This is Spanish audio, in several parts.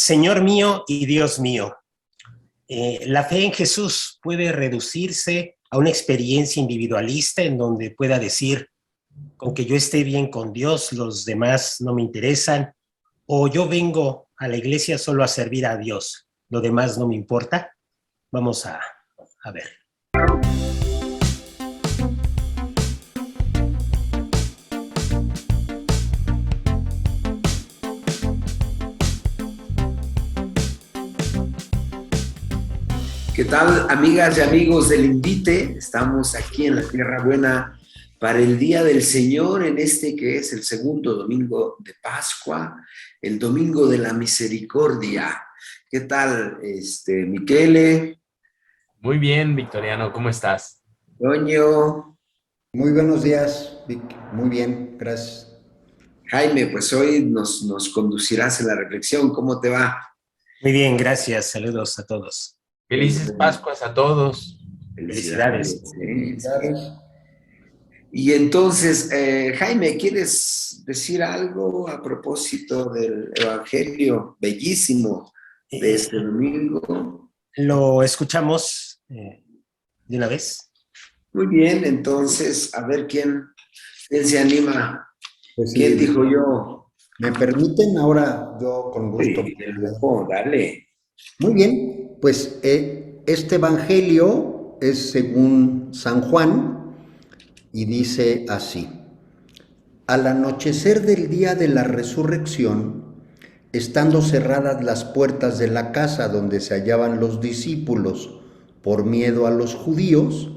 Señor mío y Dios mío. La fe en Jesús puede reducirse a una experiencia individualista en donde pueda decir, con que yo esté bien con Dios, los demás no me interesan, o yo vengo a la iglesia solo a servir a Dios, lo demás no me importa. Vamos a ver. ¿Qué tal, amigas y amigos del Invite? Estamos aquí en la Tierra Buena para el Día del Señor, en este que es el segundo domingo de Pascua, el Domingo de la Misericordia. ¿Qué tal, Michele? Muy bien, Victoriano, ¿cómo estás? Toño, Muy buenos días, Vic. Muy bien, gracias. Jaime? Pues hoy nos conducirás en la reflexión. ¿Cómo te va? Muy bien, gracias. Saludos a todos. Felices Pascuas a todos. Felicidades. Sí, sí. Felicidades. Y entonces, Jaime, ¿quieres decir algo a propósito del Evangelio bellísimo de este domingo? Lo escuchamos de una vez. Muy bien, entonces, a ver quién se anima. Pues sí, ¿Quién dijo yo? ¿me permiten? Ahora yo con gusto. Sí, de lujo, dale. Muy bien, pues este Evangelio es según San Juan y dice así. Al anochecer del día de la resurrección, estando cerradas las puertas de la casa donde se hallaban los discípulos por miedo a los judíos,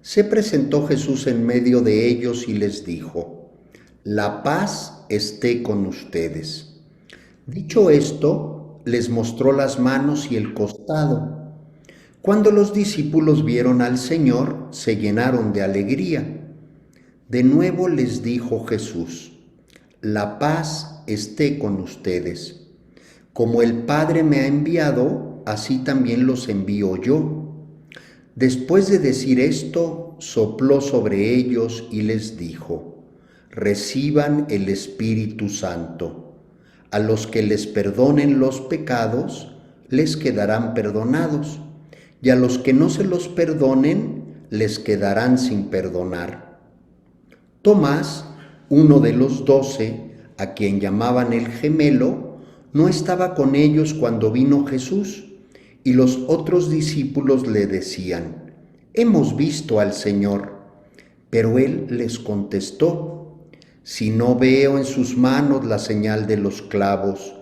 se presentó Jesús en medio de ellos y les dijo: La paz esté con ustedes. Dicho esto, les mostró las manos y el costado. Cuando los discípulos vieron al Señor, se llenaron de alegría. De nuevo les dijo Jesús: La paz esté con ustedes. Como el Padre me ha enviado, así también los envío yo. Después de decir esto, sopló sobre ellos y les dijo: Reciban el Espíritu Santo. A los que les perdonen los pecados, les quedarán perdonados, y a los que no se los perdonen, les quedarán sin perdonar. Tomás, uno de los 12, a quien llamaban el Gemelo, no estaba con ellos cuando vino Jesús, y los otros discípulos le decían: Hemos visto al Señor. Pero él les contestó: Si no veo en sus manos la señal de los clavos,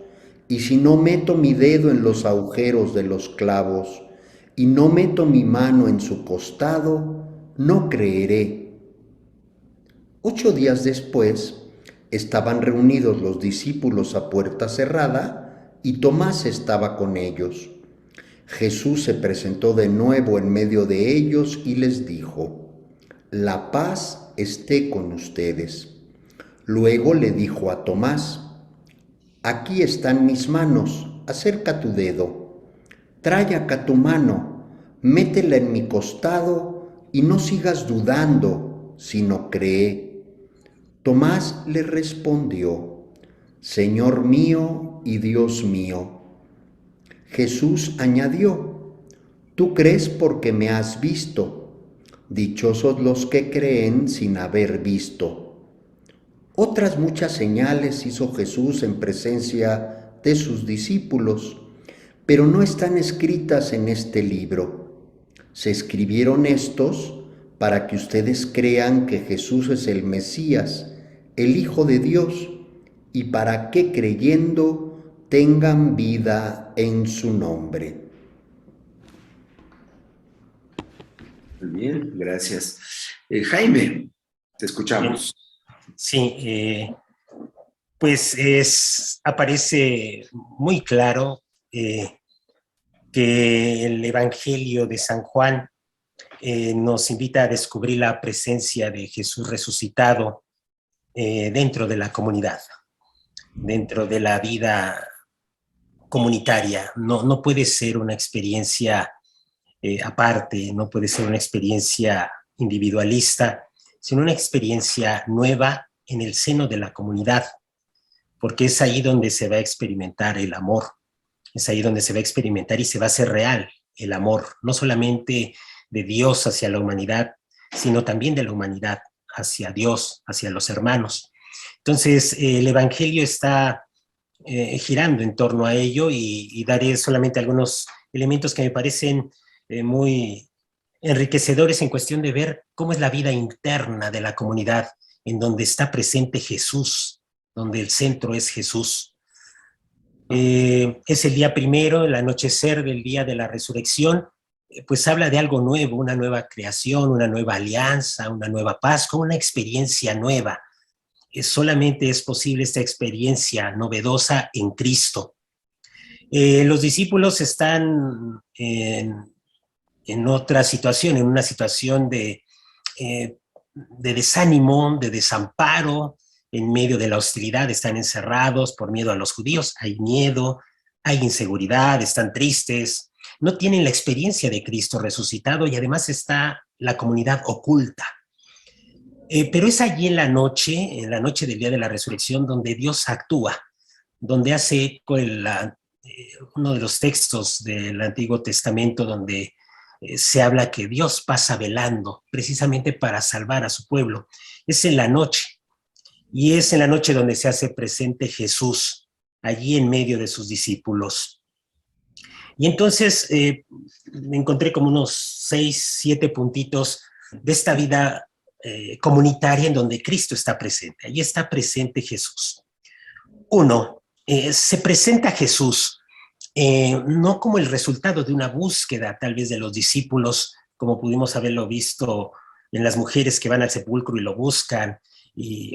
y si no meto mi dedo en los agujeros de los clavos, y no meto mi mano en su costado, no creeré. 8 días después, estaban reunidos los discípulos a puerta cerrada y Tomás estaba con ellos. Jesús se presentó de nuevo en medio de ellos y les dijo: La paz esté con ustedes. Luego le dijo a Tomás: Aquí están mis manos, acerca tu dedo. Trae acá tu mano, métela en mi costado y no sigas dudando, sino cree. Tomás le respondió: Señor mío y Dios mío. Jesús añadió: Tú crees porque me has visto. Dichosos los que creen sin haber visto. Otras muchas señales hizo Jesús en presencia de sus discípulos, pero no están escritas en este libro. Se escribieron estos para que ustedes crean que Jesús es el Mesías, el Hijo de Dios, y para que creyendo tengan vida en su nombre. Muy bien, gracias. Jaime, te escuchamos. Sí, pues aparece muy claro que el Evangelio de San Juan nos invita a descubrir la presencia de Jesús resucitado dentro de la comunidad, dentro de la vida comunitaria. No puede ser una experiencia aparte, no puede ser una experiencia individualista, sino una experiencia nueva en el seno de la comunidad, porque es ahí donde se va a experimentar el amor, Es ahí donde se va a experimentar y se va a hacer real el amor, no solamente de Dios hacia la humanidad, sino también de la humanidad hacia Dios, hacia los hermanos. Entonces, el Evangelio está girando en torno a ello y daré solamente algunos elementos que me parecen muy enriquecedores en cuestión de ver cómo es la vida interna de la comunidad, en donde está presente Jesús, donde el centro es Jesús. Es el día primero, el anochecer del día de la resurrección, pues habla de algo nuevo, una nueva creación, una nueva alianza, una nueva Pascua, una experiencia nueva. Solamente es posible esta experiencia novedosa en Cristo. Los discípulos están en otra situación, en una situación de desánimo, de desamparo, en medio de la hostilidad, están encerrados por miedo a los judíos, hay miedo, hay inseguridad, están tristes, no tienen la experiencia de Cristo resucitado y además está la comunidad oculta. Pero es allí en la noche del día de la resurrección, donde Dios actúa, donde hace eco uno de los textos del Antiguo Testamento donde se habla que Dios pasa velando precisamente para salvar a su pueblo. Es en la noche, y es en la noche donde se hace presente Jesús, allí en medio de sus discípulos. Y entonces me encontré como unos 6, 7 puntitos de esta vida comunitaria en donde Cristo está presente. Allí está presente Jesús. Uno, se presenta Jesús no como el resultado de una búsqueda tal vez de los discípulos, como pudimos haberlo visto en las mujeres que van al sepulcro y lo buscan,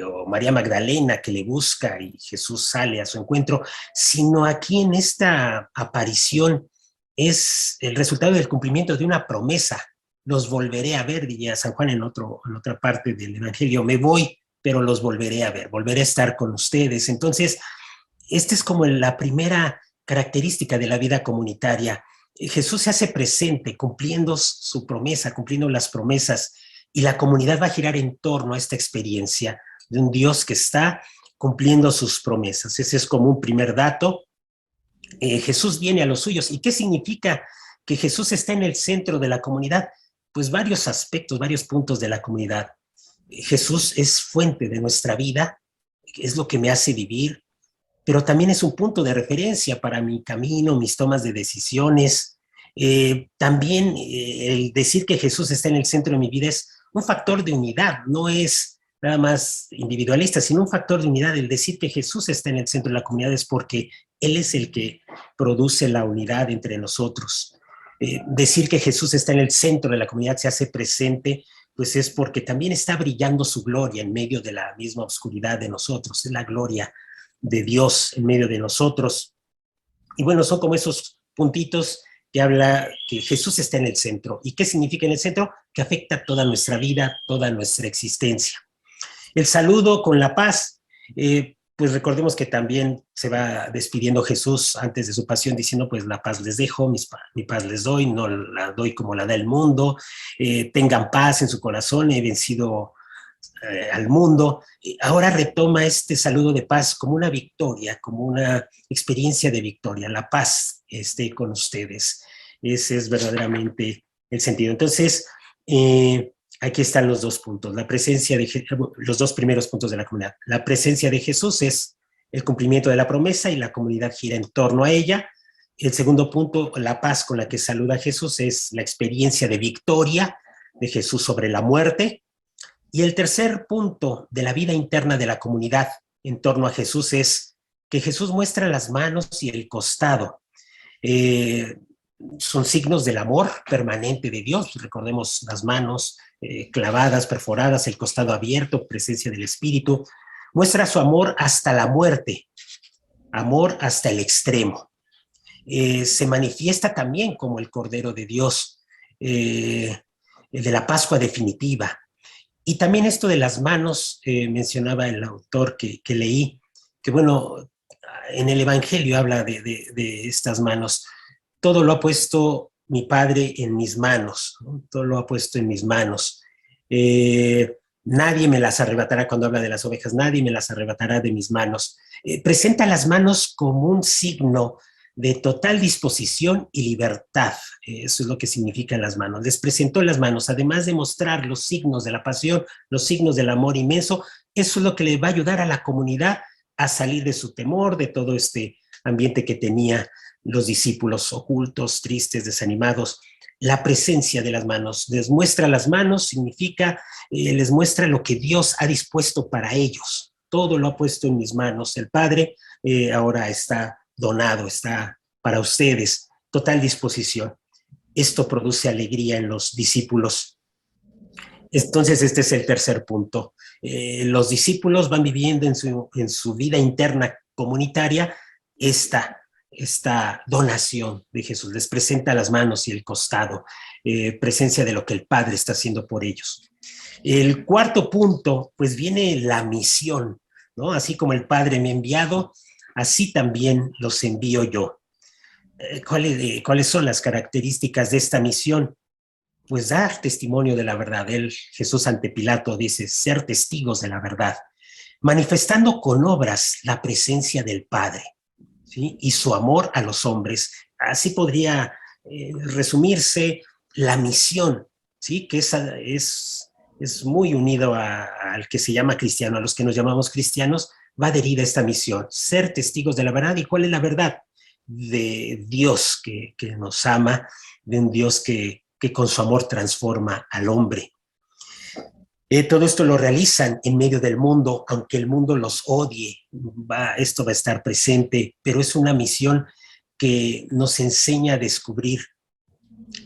o María Magdalena que le busca y Jesús sale a su encuentro, sino aquí en esta aparición es el resultado del cumplimiento de una promesa. Los volveré a ver, diría San Juan en otra parte del Evangelio, me voy, pero los volveré a ver, volveré a estar con ustedes. Entonces, esta es como la primera característica de la vida comunitaria. Jesús se hace presente, cumpliendo su promesa, cumpliendo las promesas, y la comunidad va a girar en torno a esta experiencia de un Dios que está cumpliendo sus promesas. Ese es como un primer dato. Jesús viene a los suyos. ¿Y qué significa que Jesús está en el centro de la comunidad? Pues varios aspectos, varios puntos de la comunidad. Jesús es fuente de nuestra vida, es lo que me hace vivir, pero también es un punto de referencia para mi camino, mis tomas de decisiones. También el decir que Jesús está en el centro de mi vida es un factor de unidad, no es nada más individualista, sino un factor de unidad. El decir que Jesús está en el centro de la comunidad es porque Él es el que produce la unidad entre nosotros. Decir que Jesús está en el centro de la comunidad, se hace presente, pues es porque también está brillando su gloria en medio de la misma oscuridad de nosotros. Es la gloria de Dios en medio de nosotros. Y bueno, son como esos puntitos que habla que Jesús está en el centro. ¿Y qué significa en el centro? Que afecta toda nuestra vida, toda nuestra existencia. El saludo con la paz, pues recordemos que también se va despidiendo Jesús antes de su pasión diciendo, pues la paz les dejo, mi paz les doy, no la doy como la da el mundo, tengan paz en su corazón, he vencido al mundo. Ahora retoma este saludo de paz como una victoria, como una experiencia de victoria. La paz esté con ustedes. Ese es verdaderamente el sentido. Entonces, aquí están los dos puntos. La presencia de los dos primeros puntos de la comunidad. La presencia de Jesús es el cumplimiento de la promesa y la comunidad gira en torno a ella. El segundo punto, la paz con la que saluda a Jesús, es la experiencia de victoria de Jesús sobre la muerte. Y el tercer punto de la vida interna de la comunidad en torno a Jesús es que Jesús muestra las manos y el costado. Son signos del amor permanente de Dios. Recordemos las manos clavadas, perforadas, el costado abierto, presencia del Espíritu. Muestra su amor hasta la muerte, amor hasta el extremo. Se manifiesta también como el Cordero de Dios, el de la Pascua definitiva. Y también esto de las manos, mencionaba el autor que leí, que bueno, en el Evangelio habla de estas manos. Todo lo ha puesto mi Padre en mis manos, ¿no? Todo lo ha puesto en mis manos. Nadie me las arrebatará, cuando habla de las ovejas, nadie me las arrebatará de mis manos. Presenta las manos como un signo de total disposición y libertad. Eso es lo que significan las manos. Les presentó las manos, además de mostrar los signos de la pasión, los signos del amor inmenso. Eso es lo que le va a ayudar a la comunidad a salir de su temor, de todo este ambiente que tenía los discípulos ocultos, tristes, desanimados. La presencia de las manos. Les muestra las manos, significa, les muestra lo que Dios ha dispuesto para ellos. Todo lo ha puesto en mis manos. El Padre ahora está donado, está para ustedes, total disposición. Esto produce alegría en los discípulos. Entonces, este es el tercer punto. Los discípulos van viviendo en su vida interna comunitaria esta donación de Jesús. Les presenta las manos y el costado, presencia de lo que el Padre está haciendo por ellos. El cuarto punto, pues viene la misión, ¿no? Así como el Padre me ha enviado, así también los envío yo. ¿Cuáles son las características de esta misión? Pues dar testimonio de la verdad. Jesús ante Pilato dice, ser testigos de la verdad, manifestando con obras la presencia del Padre, ¿sí? Y su amor a los hombres. Así podría resumirse la misión, ¿sí? Que es muy unido al que se llama cristiano, a los que nos llamamos cristianos, va adherida a esta misión, ser testigos de la verdad. ¿Y cuál es la verdad? De Dios que nos ama, de un Dios que con su amor transforma al hombre. Todo esto lo realizan en medio del mundo, aunque el mundo los odie, esto va a estar presente, pero es una misión que nos enseña a descubrir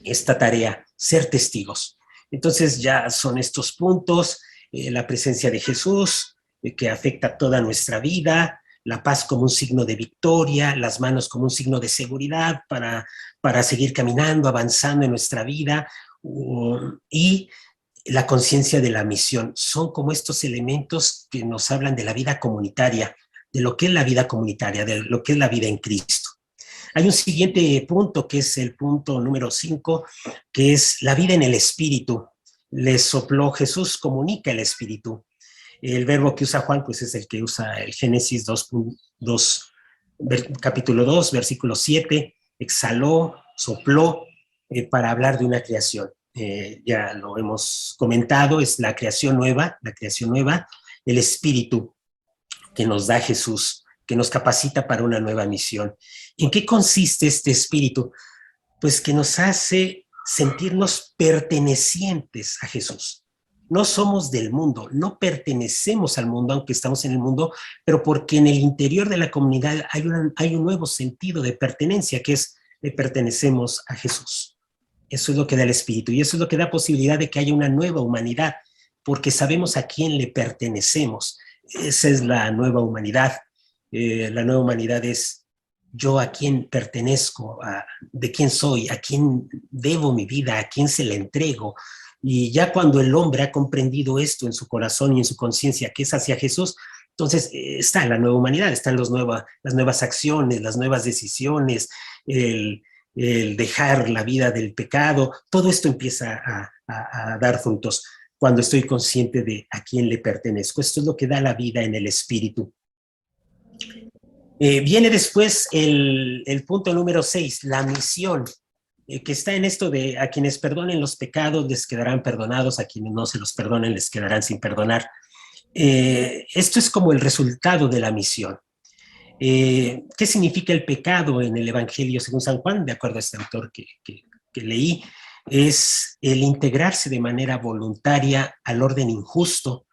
esta tarea, ser testigos. Entonces ya son estos puntos, la presencia de Jesús, que afecta toda nuestra vida, la paz como un signo de victoria, las manos como un signo de seguridad para seguir caminando, avanzando en nuestra vida, y la conciencia de la misión. Son como estos elementos que nos hablan de la vida comunitaria, de lo que es la vida comunitaria, de lo que es la vida en Cristo. Hay un siguiente punto, que es el punto número 5, que es la vida en el Espíritu. Les sopló Jesús, comunica el Espíritu. El verbo que usa Juan, pues es el que usa el Génesis 2, capítulo 2, versículo 7, exhaló, sopló, para hablar de una creación. Ya lo hemos comentado, es la creación nueva, el Espíritu que nos da Jesús, que nos capacita para una nueva misión. ¿En qué consiste este Espíritu? Pues que nos hace sentirnos pertenecientes a Jesús. No somos del mundo, no pertenecemos al mundo, aunque estamos en el mundo, pero porque en el interior de la comunidad hay un nuevo sentido de pertenencia, que es le pertenecemos a Jesús. Eso es lo que da el Espíritu, y eso es lo que da posibilidad de que haya una nueva humanidad, porque sabemos a quién le pertenecemos. Esa es la nueva humanidad. La nueva humanidad es yo a quién pertenezco, de quién soy, a quién debo mi vida, a quién se la entrego. Y ya cuando el hombre ha comprendido esto en su corazón y en su conciencia, que es hacia Jesús, entonces está la nueva humanidad, están las nuevas acciones, las nuevas decisiones, el dejar la vida del pecado. Todo esto empieza a dar frutos cuando estoy consciente de a quién le pertenezco. Esto es lo que da la vida en el Espíritu. Viene después el punto número 6, la misión, que está en esto de a quienes perdonen los pecados les quedarán perdonados, a quienes no se los perdonen les quedarán sin perdonar. Esto es como el resultado de la misión. ¿Qué significa el pecado en el Evangelio según San Juan? De acuerdo a este autor que leí, es el integrarse de manera voluntaria al orden injusto,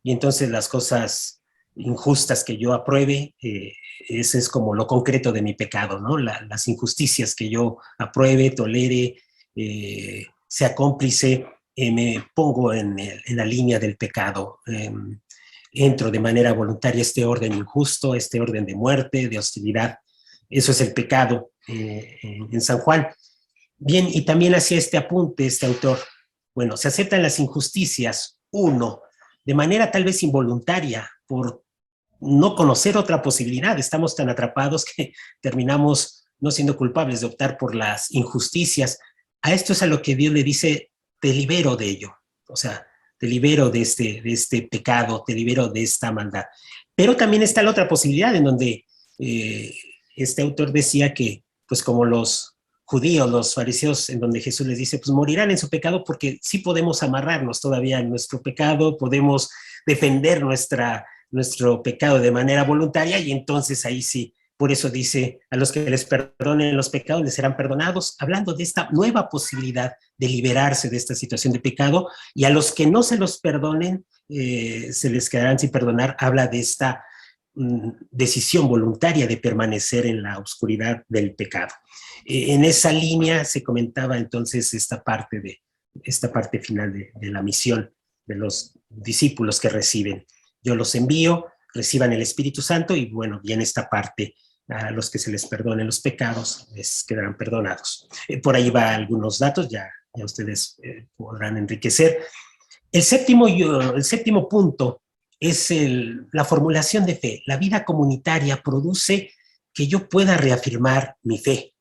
y entonces las cosas injustas que yo apruebe, ese es como lo concreto de mi pecado, ¿no? Las injusticias que yo apruebe, tolere, sea cómplice, me pongo en la línea del pecado. Entro de manera voluntaria a este orden injusto, este orden de muerte, de hostilidad. Eso es el pecado en San Juan. Bien, y también hacía este apunte este autor. Bueno, se aceptan las injusticias, de manera tal vez involuntaria, por no conocer otra posibilidad. Estamos tan atrapados que terminamos no siendo culpables de optar por las injusticias. A esto es a lo que Dios le dice, te libero de ello. O sea, te libero de este pecado, te libero de esta maldad. Pero también está la otra posibilidad en donde este autor decía que, pues como los judíos, los fariseos, en donde Jesús les dice, pues morirán en su pecado, porque sí podemos amarrarnos todavía en nuestro pecado, podemos defender nuestro pecado de manera voluntaria, y entonces ahí sí, por eso dice, a los que les perdonen los pecados les serán perdonados, hablando de esta nueva posibilidad de liberarse de esta situación de pecado, y a los que no se los perdonen, se les quedarán sin perdonar, habla de esta decisión voluntaria de permanecer en la oscuridad del pecado. En esa línea se comentaba entonces esta parte final de la misión de los discípulos que reciben. Yo los envío, reciban el Espíritu Santo, y bueno, viene esta parte: a los que se les perdonen los pecados les quedarán perdonados. Por ahí va algunos datos, ya ustedes podrán enriquecer. El séptimo punto es la formulación de fe. La vida comunitaria produce que yo pueda reafirmar mi fe.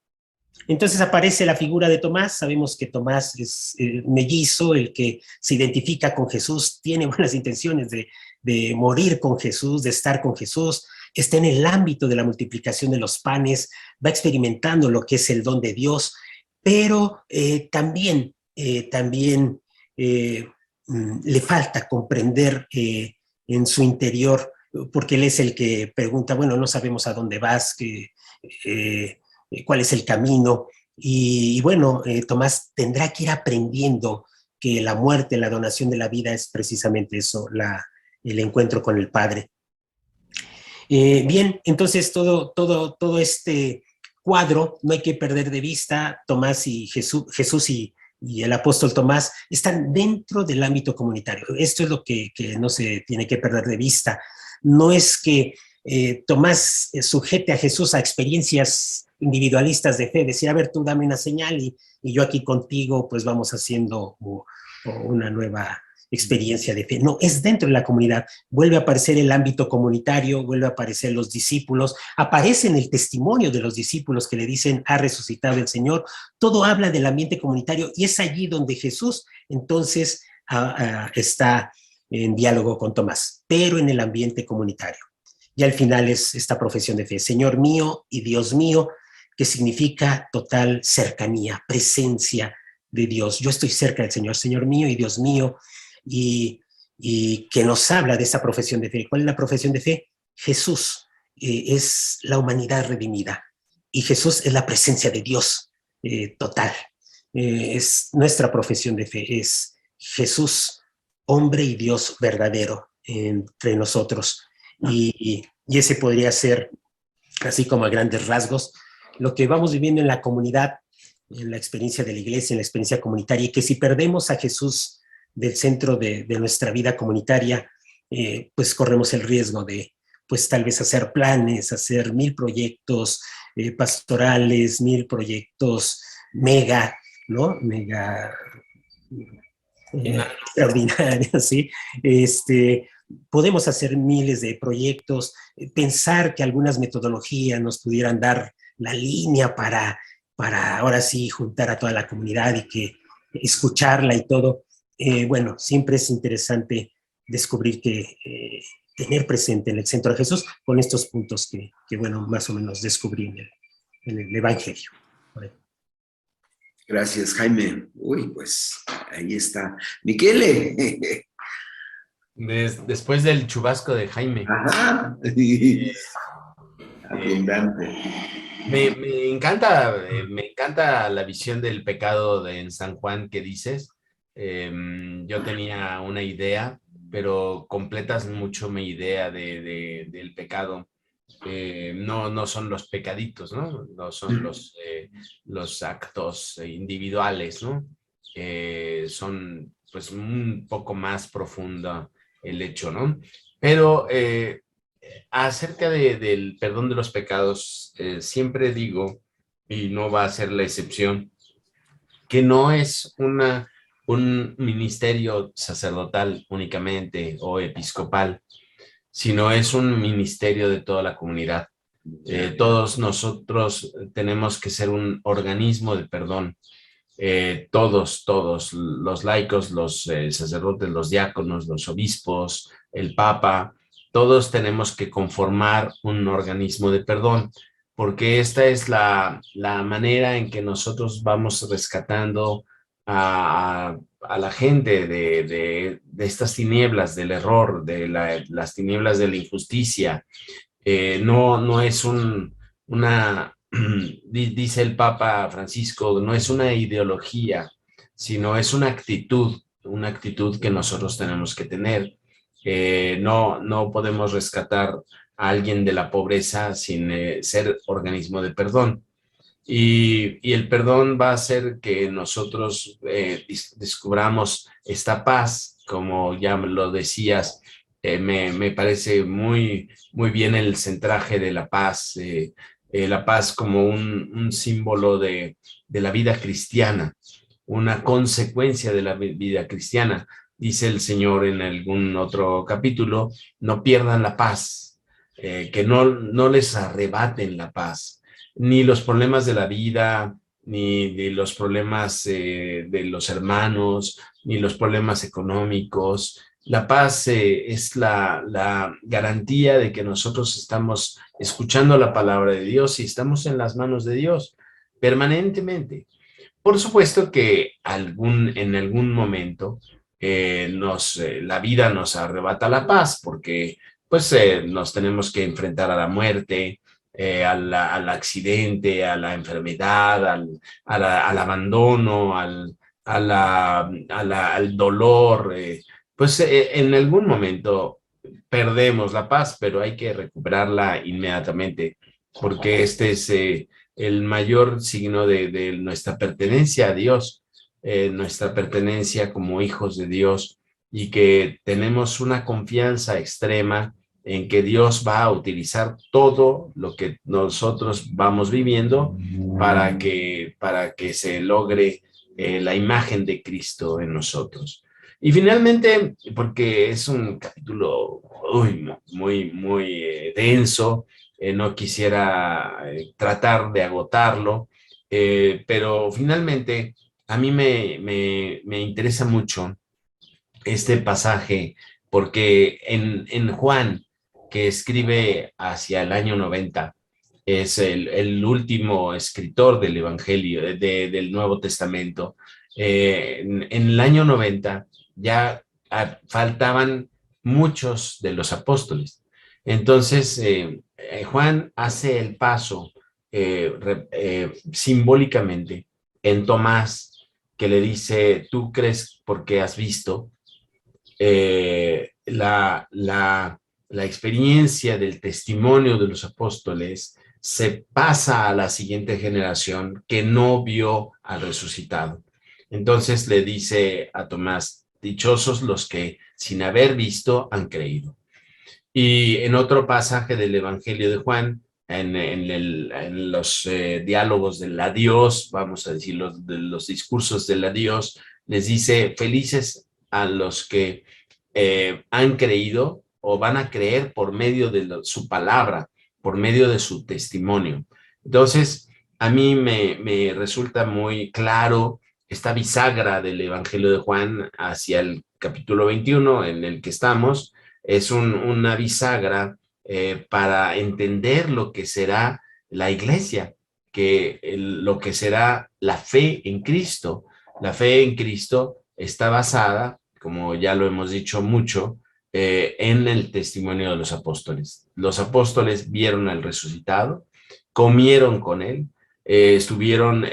Entonces aparece la figura de Tomás. Sabemos que Tomás es mellizo, el que se identifica con Jesús, tiene buenas intenciones de morir con Jesús, de estar con Jesús, está en el ámbito de la multiplicación de los panes, va experimentando lo que es el don de Dios, pero también le falta comprender en su interior, porque él es el que pregunta, bueno, no sabemos a dónde vas, cuál es el camino, y bueno, Tomás tendrá que ir aprendiendo que la muerte, la donación de la vida es precisamente eso, el encuentro con el Padre. Bien, entonces todo este cuadro no hay que perder de vista. Tomás y Jesús y el apóstol Tomás están dentro del ámbito comunitario. Esto es lo que no se tiene que perder de vista. No es que Tomás sujete a Jesús a experiencias individualistas de fe, decir, a ver, tú dame una señal y yo aquí contigo pues vamos haciendo una nueva experiencia de fe. No, es dentro de la comunidad. Vuelve a aparecer el ámbito comunitario, vuelve a aparecer los discípulos, aparece en el testimonio de los discípulos que le dicen, ha resucitado el Señor. Todo habla del ambiente comunitario, y es allí donde Jesús entonces está en diálogo con Tomás, pero en el ambiente comunitario. Y al final es esta profesión de fe, Señor mío y Dios mío, que significa total cercanía, presencia de Dios. Yo estoy cerca del Señor, Señor mío y Dios mío, y que nos habla de esa profesión de fe. ¿Cuál es la profesión de fe? Jesús es la humanidad redimida, y Jesús es la presencia de Dios total. Es nuestra profesión de fe, es Jesús, hombre y Dios verdadero entre nosotros. Y ese podría ser, así como a grandes rasgos, lo que vamos viviendo en la comunidad, en la experiencia de la iglesia, en la experiencia comunitaria, y que si perdemos a Jesús del centro de nuestra vida comunitaria, pues corremos el riesgo de, pues tal vez hacer planes, hacer 1000 proyectos pastorales, 1000 proyectos mega, ¿no? Mega extraordinarios, ¿sí? Podemos hacer miles de proyectos, pensar que algunas metodologías nos pudieran dar la línea para ahora sí juntar a toda la comunidad y que escucharla y todo. Bueno, siempre es interesante descubrir que tener presente en el centro a Jesús con estos puntos que bueno, más o menos descubrí en el Evangelio. Gracias, Jaime. Uy, pues ahí está. Miquele. Después del chubasco de Jaime. Ajá. Abundante. Me encanta la visión del pecado en San Juan que dices. Yo tenía una idea, pero completas mucho mi idea del pecado. No son los pecaditos, ¿no? No son los actos individuales, ¿no? Son pues un poco más profundo el hecho, ¿no? Pero acerca del perdón de los pecados, siempre digo, y no va a ser la excepción, que no es un ministerio sacerdotal únicamente o episcopal, sino es un ministerio de toda la comunidad. Todos nosotros tenemos que ser un organismo de perdón. Todos, los laicos, los sacerdotes, los diáconos, los obispos, el Papa, todos tenemos que conformar un organismo de perdón, porque esta es la manera en que nosotros vamos rescatando a la gente de estas tinieblas del error, de las tinieblas de la injusticia. No es una, dice el Papa Francisco, no es una ideología, sino es una actitud que nosotros tenemos que tener. No podemos rescatar a alguien de la pobreza sin ser organismo de perdón. Y el perdón va a hacer que nosotros descubramos esta paz, como ya lo decías. Me parece muy bien el centraje de la paz como un símbolo de la vida cristiana, una consecuencia de la vida cristiana. Dice el Señor en algún otro capítulo, no pierdan la paz, que no les arrebaten la paz, ni los problemas de la vida, ni de los problemas de los hermanos, ni los problemas económicos. La paz es la garantía de que nosotros estamos escuchando la palabra de Dios y estamos en las manos de Dios permanentemente. Por supuesto que en algún momento la vida nos arrebata la paz, porque pues nos tenemos que enfrentar a la muerte, al accidente, a la enfermedad, al abandono, al dolor. Pues en algún momento perdemos la paz, pero hay que recuperarla inmediatamente, porque este es el mayor signo de nuestra pertenencia a Dios, nuestra pertenencia como hijos de Dios, y que tenemos una confianza extrema en que Dios va a utilizar todo lo que nosotros vamos viviendo para que se logre la imagen de Cristo en nosotros. Y finalmente, porque es un capítulo muy denso, no quisiera tratar de agotarlo, pero finalmente a mí me interesa mucho este pasaje, porque en Juan, que escribe hacia el año 90, es el último escritor del Evangelio, del Nuevo Testamento. En el año 90 ya faltaban muchos de los apóstoles. Entonces, Juan hace el paso simbólicamente en Tomás, que le dice, tú crees porque has visto. La experiencia del testimonio de los apóstoles se pasa a la siguiente generación que no vio al resucitado. Entonces le dice a Tomás, dichosos los que sin haber visto han creído. Y en otro pasaje del Evangelio de Juan, en los diálogos del adiós, vamos a decir, de los discursos del adiós, les dice, felices a los que han creído o van a creer por medio de su palabra, por medio de su testimonio. Entonces, a mí me resulta muy claro esta bisagra del Evangelio de Juan hacia el capítulo 21 en el que estamos. Es una bisagra para entender lo que será la iglesia, lo que será la fe en Cristo. La fe en Cristo está basada, como ya lo hemos dicho mucho, en el testimonio de los apóstoles. Los apóstoles vieron al resucitado, comieron con él, estuvieron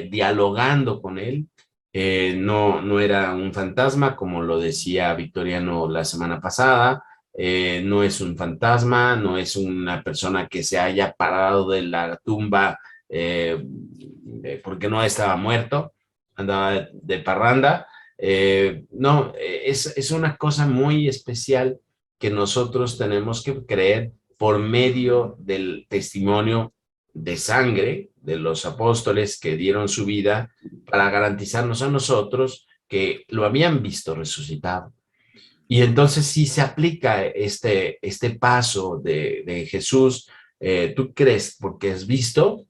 dialogando con él. No era un fantasma, como lo decía Victoriano la semana pasada. No es un fantasma, no es una persona que se haya parado de la tumba porque no estaba muerto, andaba de parranda. No, es una cosa muy especial que nosotros tenemos que creer por medio del testimonio de sangre de los apóstoles que dieron su vida para garantizarnos a nosotros que lo habían visto resucitado. Y entonces sí se aplica este paso de Jesús. ¿Tú crees porque has visto?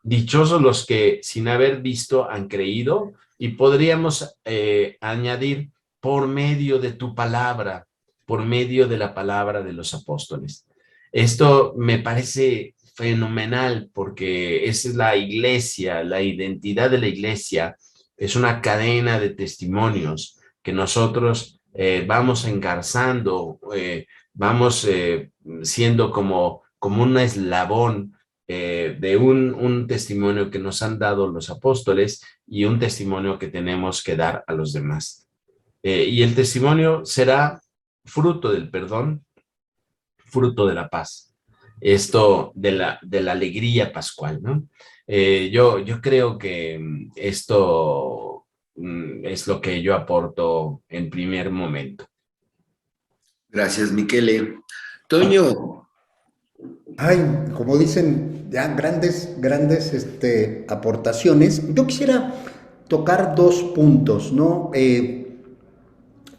Dichosos los que sin haber visto han creído. Y podríamos añadir por medio de tu palabra, por medio de la palabra de los apóstoles. Esto me parece fenomenal porque esa es la iglesia, la identidad de la iglesia es una cadena de testimonios que nosotros vamos engarzando, vamos siendo como un eslabón de un testimonio que nos han dado los apóstoles y un testimonio que tenemos que dar a los demás. Y el testimonio será fruto del perdón, fruto de la paz. Esto de la alegría pascual, ¿no? Yo creo que esto es lo que yo aporto en primer momento. Gracias, Michele. Toño. Ay, como dicen, ya grandes aportaciones. Yo quisiera tocar dos puntos, ¿no?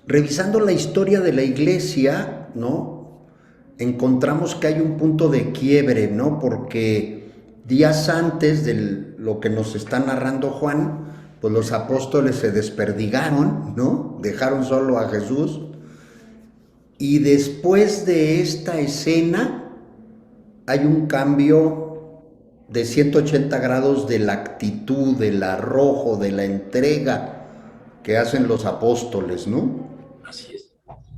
Revisando la historia de la iglesia, ¿no? Encontramos que hay un punto de quiebre, ¿no? Porque días antes de lo que nos está narrando Juan, pues los apóstoles se desperdigaron, ¿no? Dejaron solo a Jesús. Y después de esta escena hay un cambio de 180 grados de la actitud, del arrojo, de la entrega que hacen los apóstoles, ¿no? Así es.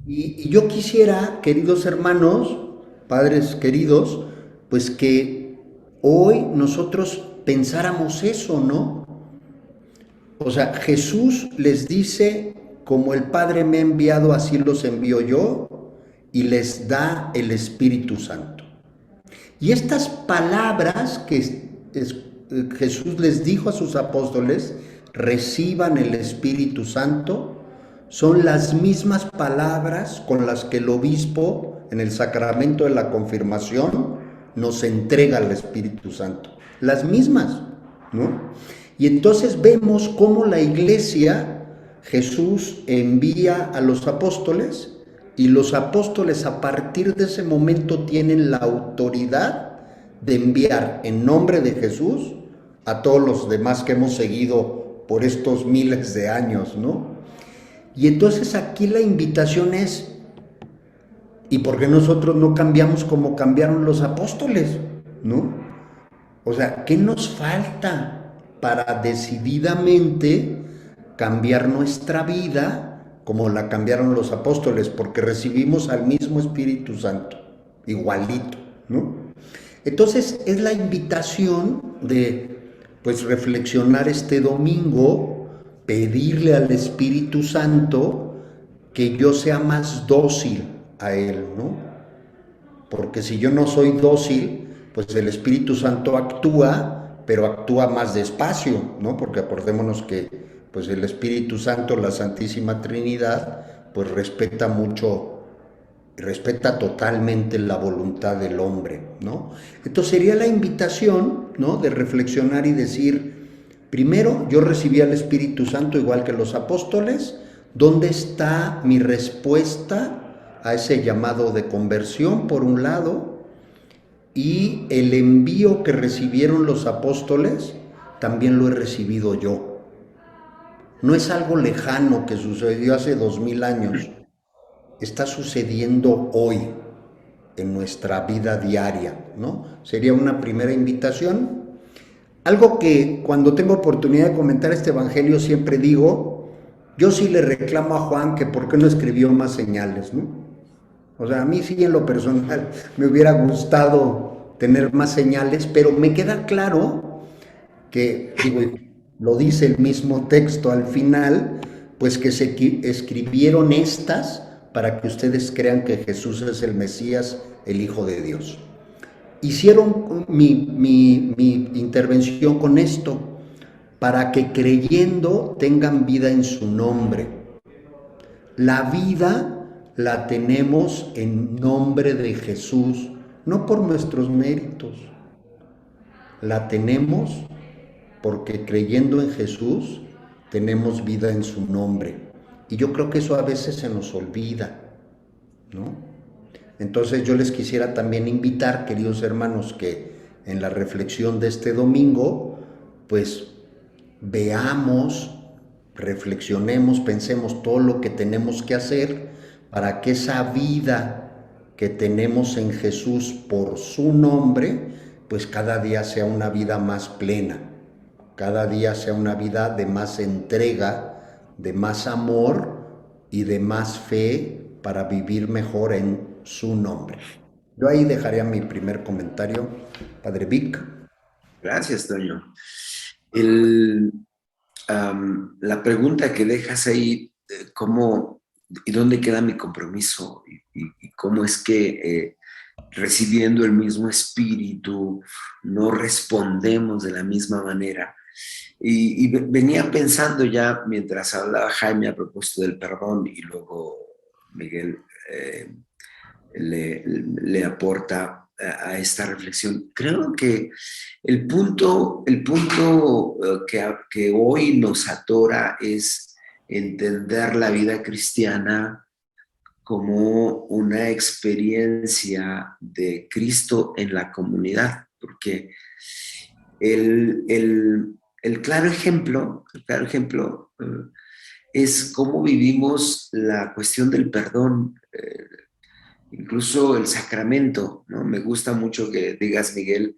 Y yo quisiera, queridos hermanos, padres queridos, pues que hoy nosotros pensáramos eso, ¿no? O sea, Jesús les dice, como el Padre me ha enviado, así los envío yo, y les da el Espíritu Santo. Y estas palabras que Jesús les dijo a sus apóstoles, reciban el Espíritu Santo, son las mismas palabras con las que el obispo en el sacramento de la confirmación nos entrega el Espíritu Santo. Las mismas, ¿no? Y entonces vemos cómo la iglesia, Jesús envía a los apóstoles y los apóstoles a partir de ese momento tienen la autoridad de enviar en nombre de Jesús a todos los demás que hemos seguido por estos miles de años, ¿no? Y entonces aquí la invitación es, ¿y por qué nosotros no cambiamos como cambiaron los apóstoles? ¿No? O sea, ¿qué nos falta para decididamente cambiar nuestra vida como la cambiaron los apóstoles? Porque recibimos al mismo Espíritu Santo, igualito, ¿no? Entonces es la invitación de, pues, reflexionar este domingo, pedirle al Espíritu Santo que yo sea más dócil a Él, ¿no? Porque si yo no soy dócil, pues el Espíritu Santo actúa, pero actúa más despacio, ¿no? Porque acordémonos que pues el Espíritu Santo, la Santísima Trinidad, pues respeta mucho, respeta totalmente la voluntad del hombre, ¿no? Entonces sería la invitación, ¿no? De reflexionar y decir, primero, yo recibí al Espíritu Santo igual que los apóstoles. ¿Dónde está mi respuesta a ese llamado de conversión, por un lado? Y el envío que recibieron los apóstoles, también lo he recibido yo. No es algo lejano que sucedió hace 2000 años. Está sucediendo hoy en nuestra vida diaria, ¿no? Sería una primera invitación. Algo que cuando tengo oportunidad de comentar este evangelio siempre digo, yo sí le reclamo a Juan que por qué no escribió más señales, ¿no? O sea, a mí sí en lo personal me hubiera gustado tener más señales, pero me queda claro que, digo, lo dice el mismo texto al final, pues que se escribieron estas para que ustedes crean que Jesús es el Mesías, el Hijo de Dios. Hicieron mi intervención con esto, para que creyendo tengan vida en su nombre. La vida la tenemos en nombre de Jesús, no por nuestros méritos. La tenemos porque creyendo en Jesús tenemos vida en su nombre. Y yo creo que eso a veces se nos olvida, ¿no? Entonces yo les quisiera también invitar, queridos hermanos, que en la reflexión de este domingo, pues veamos, reflexionemos, pensemos todo lo que tenemos que hacer para que esa vida que tenemos en Jesús por su nombre pues cada día sea una vida más plena, cada día sea una vida de más entrega, de más amor y de más fe para vivir mejor en su nombre. Yo ahí dejaría mi primer comentario, Padre Vic. Gracias, Toño. La pregunta que dejas ahí, ¿cómo y dónde queda mi compromiso? Y cómo es que recibiendo el mismo espíritu no respondemos de la misma manera. Y venía pensando ya mientras hablaba Jaime a propósito del perdón y luego Miguel le aporta a esta reflexión. Creo que el punto que hoy nos atora es entender la vida cristiana como una experiencia de Cristo en la comunidad, porque el claro ejemplo es cómo vivimos la cuestión del perdón, incluso el sacramento, ¿no? Me gusta mucho que digas, Miguel,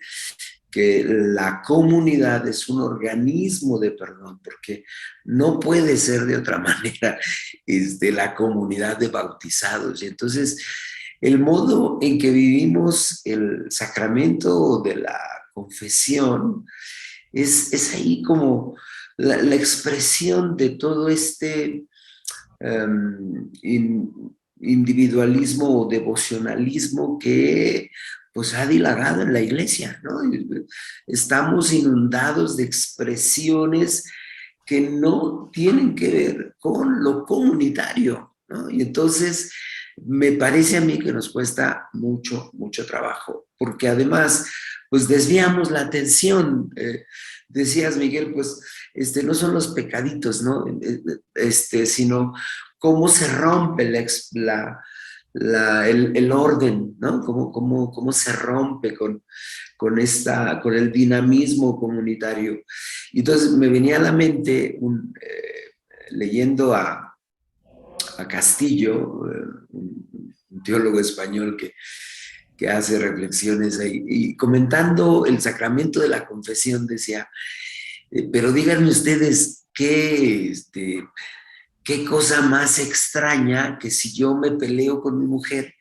que la comunidad es un organismo de perdón, porque no puede ser de otra manera la comunidad de bautizados. Y entonces, el modo en que vivimos el sacramento de la confesión es ahí como la expresión de todo este individualismo o devocionalismo que pues ha dilagado en la iglesia, ¿no? Estamos inundados de expresiones que no tienen que ver con lo comunitario, ¿no? Y entonces me parece a mí que nos cuesta mucho, mucho trabajo, porque además pues desviamos la atención. Decías, Miguel, pues no son los pecaditos, ¿no? Sino cómo se rompe el orden, ¿no? Cómo se rompe con el dinamismo comunitario. Y entonces me venía a la mente, leyendo a Castillo, un teólogo español que hace reflexiones ahí, y comentando el sacramento de la confesión decía, pero díganme ustedes qué cosa más extraña que si yo me peleo con mi mujer,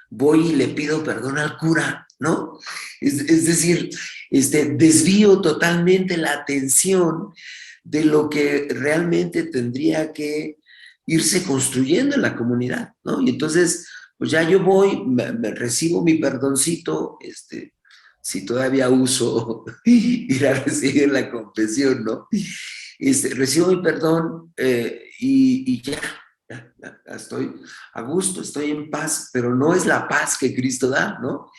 voy y le pido perdón al cura, ¿no? Es decir, desvío totalmente la atención de lo que realmente tendría que irse construyendo en la comunidad, ¿no? Y entonces, pues ya yo voy, me recibo mi perdoncito, si todavía uso ir a recibir la confesión, ¿no? Recibo mi perdón y ya estoy a gusto, estoy en paz, pero no es la paz que Cristo da, ¿no?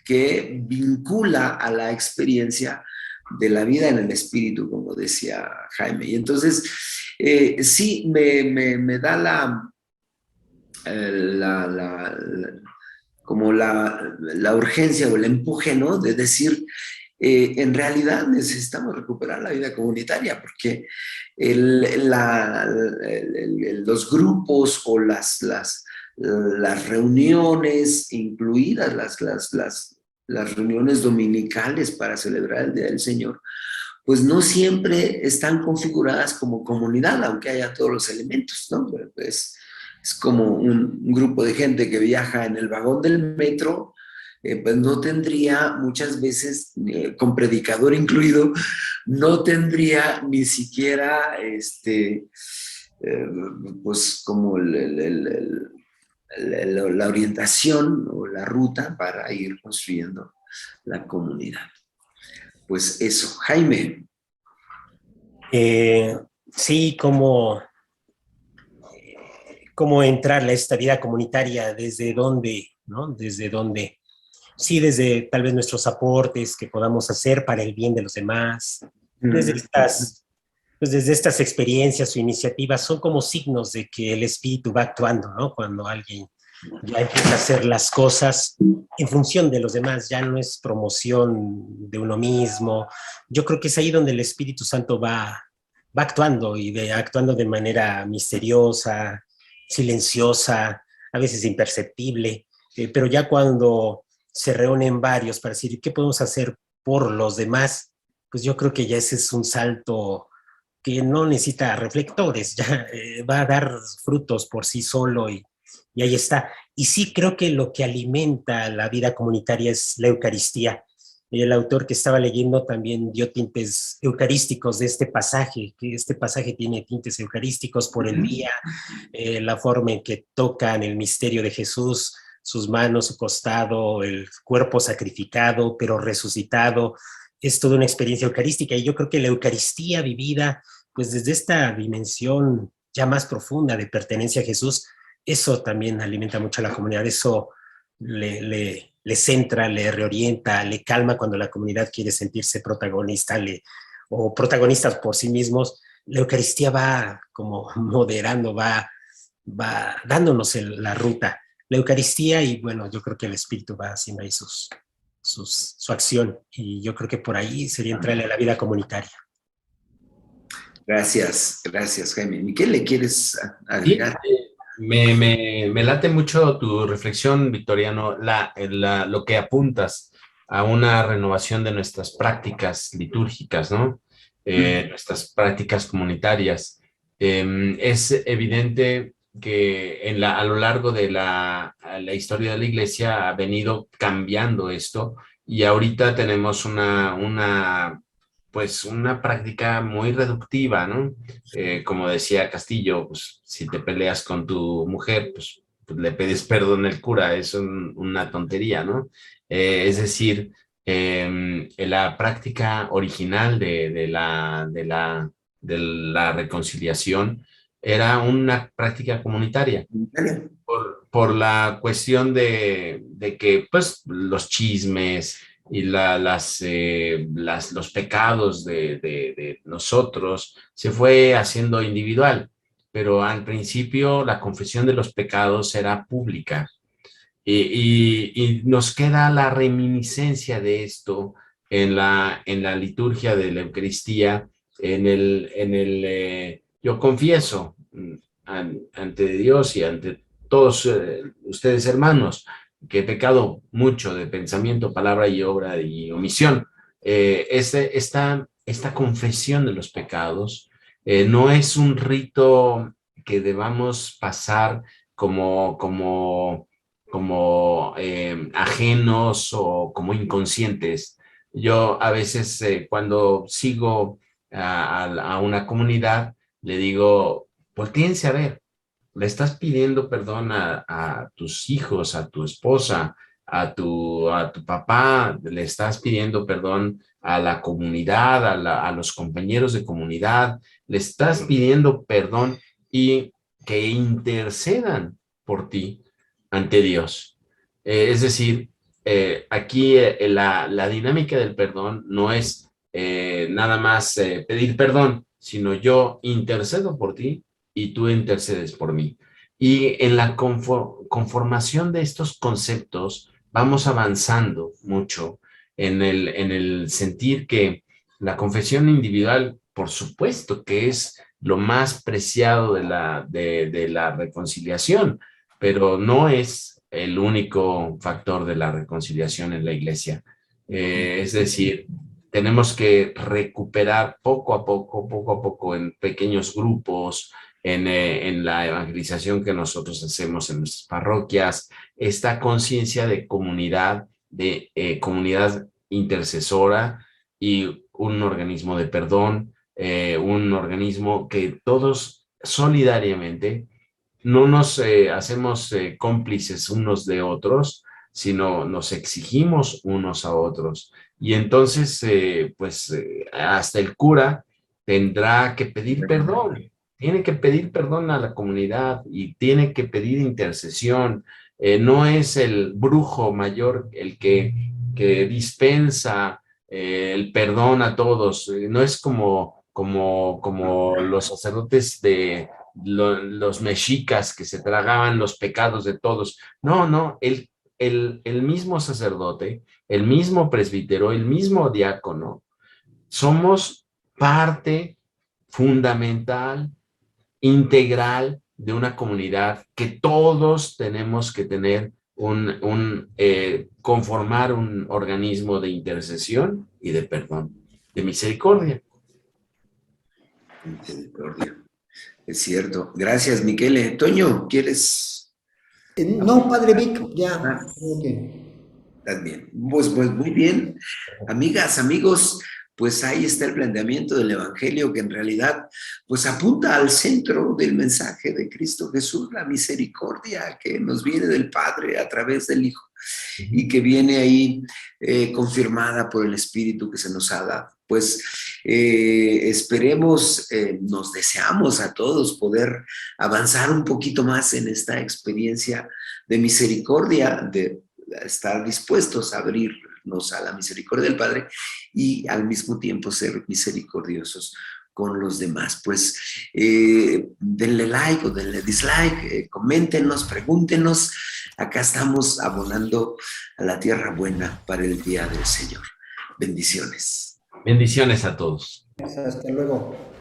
Que vincula a la experiencia de la vida en el Espíritu, como decía Jaime. Y entonces, sí, me da como la urgencia o el empuje, ¿no? De decir, en realidad necesitamos recuperar la vida comunitaria, porque los grupos o las reuniones, incluidas las reuniones dominicales para celebrar el Día del Señor, pues no siempre están configuradas como comunidad, aunque haya todos los elementos, ¿no? Pues, es como un grupo de gente que viaja en el vagón del metro, pues no tendría muchas veces, con predicador incluido, no tendría ni siquiera, pues como la orientación o la ruta para ir construyendo la comunidad. Pues eso, Jaime. Sí, cómo entrar a esta vida comunitaria, desde dónde, ¿no? Desde dónde. Sí, desde tal vez nuestros aportes que podamos hacer para el bien de los demás, desde estas experiencias o iniciativas, son como signos de que el Espíritu va actuando, ¿no? Cuando alguien ya empieza a hacer las cosas en función de los demás, ya no es promoción de uno mismo. Yo creo que es ahí donde el Espíritu Santo va actuando, y actuando de manera misteriosa, silenciosa, a veces imperceptible, pero ya cuando se reúnen varios para decir, ¿qué podemos hacer por los demás, pues yo creo que ya ese es un salto que no necesita reflectores, ya va a dar frutos por sí solo y ahí está. Y sí creo que lo que alimenta la vida comunitaria es la Eucaristía. El autor que estaba leyendo también dio tintes eucarísticos de este pasaje, que este pasaje tiene tintes eucarísticos por el día, la forma en que tocan el misterio de Jesús, sus manos, su costado, el cuerpo sacrificado, pero resucitado. Es toda una experiencia eucarística y yo creo que la Eucaristía vivida, pues desde esta dimensión ya más profunda de pertenencia a Jesús, eso también alimenta mucho a la comunidad, eso le centra, le reorienta, le calma cuando la comunidad quiere sentirse protagonista o protagonistas por sí mismos. La Eucaristía va como moderando, va dándonos la ruta. La Eucaristía y bueno, yo creo que el Espíritu va haciendo ahí su acción y yo creo que por ahí sería entrarle a la vida comunitaria. Gracias, Jaime. ¿Y qué le quieres Sí, agregar? me late mucho tu reflexión, Victoriano, lo que apuntas a una renovación de nuestras prácticas litúrgicas, ¿no? Nuestras prácticas comunitarias. Es evidente que a lo largo de la historia de la Iglesia ha venido cambiando esto y ahorita tenemos pues una práctica muy reductiva, ¿no? Como decía Castillo, pues si te peleas con tu mujer, pues le pides perdón al cura, es una tontería, ¿no? Es decir, la práctica original de la reconciliación era una práctica comunitaria por la cuestión de que pues los chismes y los pecados de nosotros se fue haciendo individual, pero al principio la confesión de los pecados era pública y nos queda la reminiscencia de esto en la liturgia de la Eucaristía, yo confieso ante Dios y ante todos ustedes hermanos, que he pecado mucho de pensamiento, palabra y obra y omisión. Esta confesión de los pecados no es un rito que debamos pasar como ajenos o como inconscientes. Yo a veces cuando sigo a una comunidad, le digo, voltéense a ver, le estás pidiendo perdón a tus hijos, a tu esposa, a tu papá, le estás pidiendo perdón a la comunidad, a los compañeros de comunidad, le estás pidiendo perdón y que intercedan por ti ante Dios. Es decir, aquí la dinámica del perdón no es nada más pedir perdón, sino yo intercedo por ti y tú intercedes por mí. Y en la conformación de estos conceptos vamos avanzando mucho en el sentir que la confesión individual, por supuesto que es lo más preciado de la reconciliación, pero no es el único factor de la reconciliación en la iglesia. Es decir, tenemos que recuperar poco a poco, en pequeños grupos, en la evangelización que nosotros hacemos en nuestras parroquias, esta conciencia de comunidad intercesora y un organismo de perdón, un organismo que todos solidariamente no nos hacemos cómplices unos de otros, sino nos exigimos unos a otros. Y entonces, hasta el cura tendrá que pedir perdón, tiene que pedir perdón a la comunidad y tiene que pedir intercesión. No es el brujo mayor el que dispensa el perdón a todos, no es como los sacerdotes de los mexicas que se tragaban los pecados de todos. No, el mismo sacerdote, el mismo presbítero, el mismo diácono, somos parte fundamental, integral de una comunidad que todos tenemos que tener conformar un organismo de intercesión y de perdón, de misericordia. Misericordia. Es cierto. Gracias, Miquele. Toño, ¿quieres? No, Padre Vic, ya. Ah. Creo que... Estás bien. Pues muy bien. Amigas, amigos, pues ahí está el planteamiento del Evangelio que en realidad pues apunta al centro del mensaje de Cristo Jesús, la misericordia que nos viene del Padre a través del Hijo y que viene ahí confirmada por el Espíritu que se nos ha dado. Pues esperemos, nos deseamos a todos poder avanzar un poquito más en esta experiencia de misericordia, de estar dispuestos a abrirnos a la misericordia del Padre y al mismo tiempo ser misericordiosos con los demás. Pues denle like o denle dislike, coméntenos, pregúntenos. Acá estamos abonando a la tierra buena para el día del Señor. Bendiciones. Bendiciones a todos. Hasta luego.